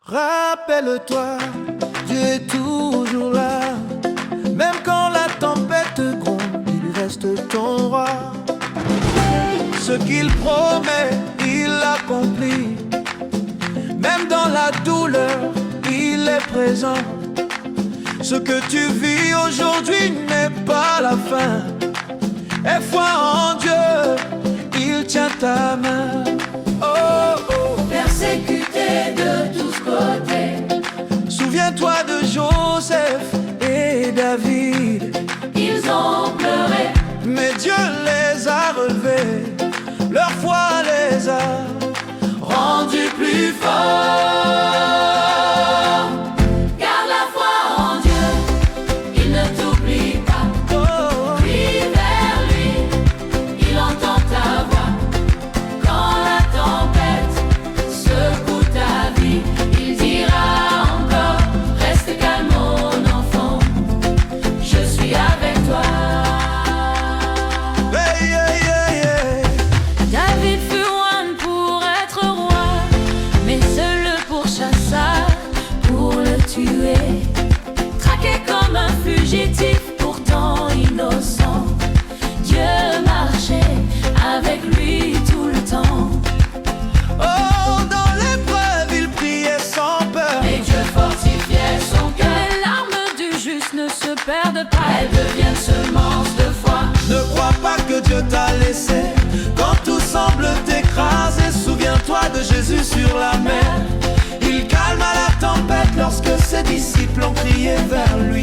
Rappelle-toi, Dieu est toujours là. Même quand la tempête gronde, il reste ton roi. Ce qu'il promet, il l'accomplit. Même dans la douleur, il est présent. Ce que tu vis aujourd'hui n'est pas la fin. Aie foi en Dieu, il tient ta main. Oh, oh. Persécuté de tous côtés, Souviens-toi de Joseph et David. ils ont pleuré, Mais Dieu les a relevés, leur foi les a rendus plus forts. Garde la foi en Dieu, il ne t'oublie pas. oh, Prie vers lui, il entend ta voix. Quand la tempête secoue ta vie, il dira encore: reste calme mon enfant, je suis avec toi. hey, hey, hey, hey. David fut oint pour être roi, mais seul le pourchassa pour le tuer. Traqué comme un fugitif, pourtant innocent, Dieu marchait avec lui tout le temps. Oh, dans l'épreuve, il priait sans peur. Et Dieu fortifiait son cœur. Les larmes du juste ne se perdent pas, elles deviennent semences de foi. Ne crois pas que Dieu t'a laissé quand tout semble t'écraser. Souviens-toi de Jésus sur la mer. Il calma la tempête lorsque ses disciples ont crié vers lui.